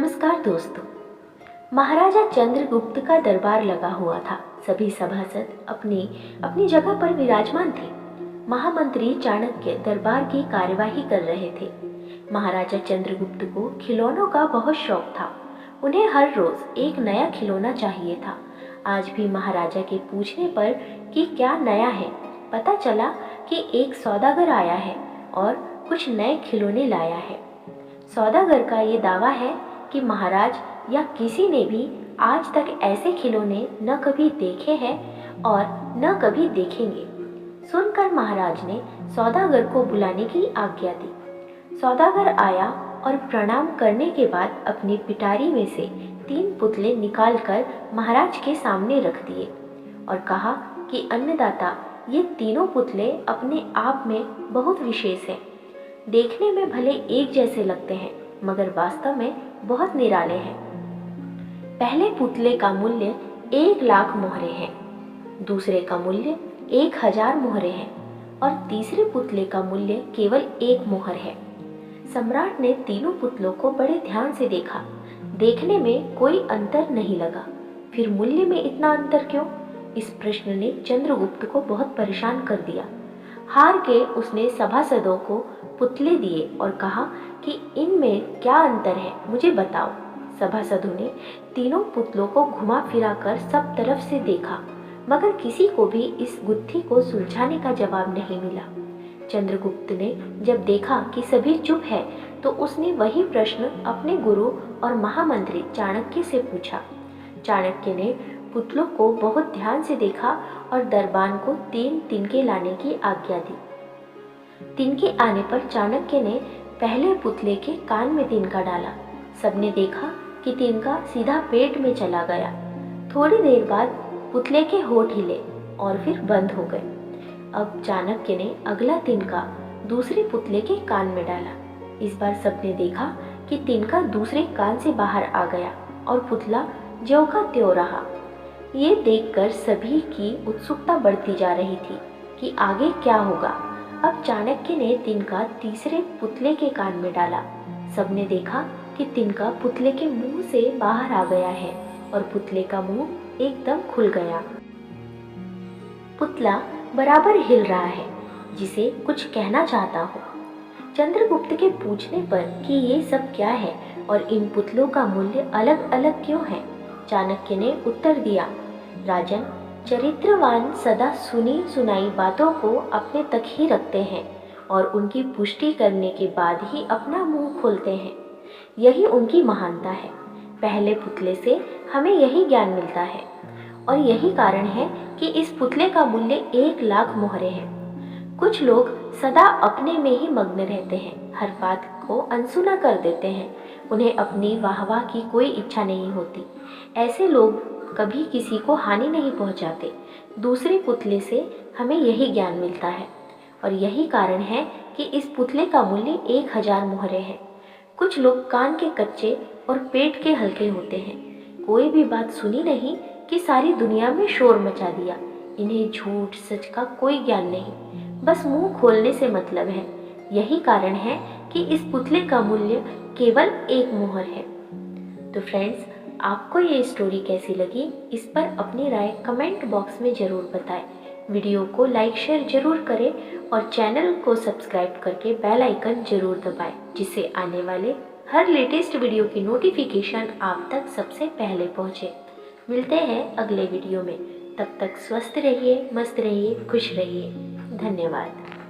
नमस्कार दोस्तों। महाराजा चंद्रगुप्त का दरबार लगा हुआ था। सभी सभासद अपनी अपनी जगह पर विराजमान थे। महामंत्री चाणक्य दरबार की कार्यवाही कर रहे थे। महाराजा चंद्रगुप्त को खिलौनों का बहुत शौक था। उन्हें हर रोज एक नया खिलौना चाहिए था। आज भी महाराजा के पूछने पर कि क्या नया है, पता चला कि एक सौदागर आया है और कुछ नए खिलौने लाया है। सौदागर का ये दावा है कि महाराज या किसी ने भी आज तक ऐसे खिलौने न कभी देखे हैं और न कभी देखेंगे। सुनकर महाराज ने सौदागर को बुलाने की आज्ञा दी। सौदागर आया और प्रणाम करने के बाद अपनी पिटारी में से 3 पुतले निकालकर महाराज के सामने रख दिए और कहा कि अन्नदाता, ये तीनों पुतले अपने आप में बहुत विशेष हैं। देखने में भले एक जैसे लगते हैं मगर वास्तव में बहुत निराले हैं। पहले पुतले का मूल्य 1,00,000 मोहरे हैं, दूसरे का मूल्य 1,000 मोहरे हैं और तीसरे पुतले का मूल्य केवल 1 मोहर है। सम्राट ने तीनों पुतलों को बड़े ध्यान से देखा। देखने में कोई अंतर नहीं लगा। फिर मूल्य में इतना अंतर क्यों? इस प्रश्न ने चंद्रगुप्त को बहुत परेशान कर दिया। हार के उसने सभासदों को पुतले दिए और कहा कि इनमें क्या अंतर है, मुझे बताओ। सभासदों ने तीनों पुतलों को घुमा फिरा कर सब तरफ से देखा मगर किसी को भी इस गुत्थी को सुलझाने का जवाब नहीं मिला। चंद्रगुप्त ने जब देखा कि सभी चुप है तो उसने वही प्रश्न अपने गुरु और महामंत्री चाणक्य से पूछा। चाणक्य ने पुतलों को बहुत ध्यान से देखा और दरबान को 3 तिनके लाने की आज्ञा दी। तिनके आने पर चाणक्य ने पहले पुतले के कान में तिनका डाला। सबने देखा कि तिनका सीधा पेट में चला गया। थोड़ी देर बाद पुतले के होंठ हिले और फिर बंद हो गए। अब चाणक्य ने अगला तिनका दूसरे पुतले के कान में डाला। इस बार सबने देखा कि तिनका दूसरे कान से बाहर आ गया और पुतला ज्यों का त्यों रहा। ये देखकर सभी की उत्सुकता बढ़ती जा रही थी कि आगे क्या होगा। अब चाणक्य ने तिनका तीसरे पुतले के कान में डाला। सबने देखा कि तिनका पुतले के मुंह से बाहर आ गया है और पुतले का मुंह एकदम खुल गया। पुतला बराबर हिल रहा है, जिसे कुछ कहना चाहता हो। चंद्रगुप्त के पूछने पर कि ये सब क्या है और इन पुतलों का मूल्य अलग अलग क्यों है, चाणक्य ने उत्तर दिया, राजन, चरित्रवान सदा सुनी सुनाई बातों को अपने तक ही रखते हैं और उनकी पुष्टि करने के बाद ही अपना मुंह खोलते हैं। यही उनकी महानता है। पहले पुतले से हमें यही ज्ञान मिलता है और यही कारण है कि इस पुतले का मूल्य 1,00,000 मोहरे हैं। कुछ लोग सदा अपने में ही मग्न रहते हैं, हर बात को अनसुना कर देते हैं। उन्हें अपनी वाहवाह की कोई इच्छा नहीं होती। ऐसे लोग कभी किसी को हानि नहीं पहुंचाते। दूसरे पुतले से हमें यही ज्ञान मिलता है और यही कारण है कि इस पुतले का मूल्य 1,000 मोहरे है। कुछ लोग कान के कच्चे और पेट के हल्के होते हैं। कोई भी बात सुनी नहीं कि सारी दुनिया में शोर मचा दिया। इन्हें झूठ सच का कोई ज्ञान नहीं, बस मुंह खोलने से मतलब है। यही कारण है कि इस पुतले का मूल्य केवल 1 मोहर है। तो फ्रेंड्स, आपको ये स्टोरी कैसी लगी, इस पर अपनी राय कमेंट बॉक्स में ज़रूर बताएं। वीडियो को लाइक शेयर जरूर करें और चैनल को सब्सक्राइब करके बेल आइकन जरूर दबाएं, जिससे आने वाले हर लेटेस्ट वीडियो की नोटिफिकेशन आप तक सबसे पहले पहुंचे। मिलते हैं अगले वीडियो में। तब तक स्वस्थ रहिए, मस्त रहिए, खुश रहिए। धन्यवाद।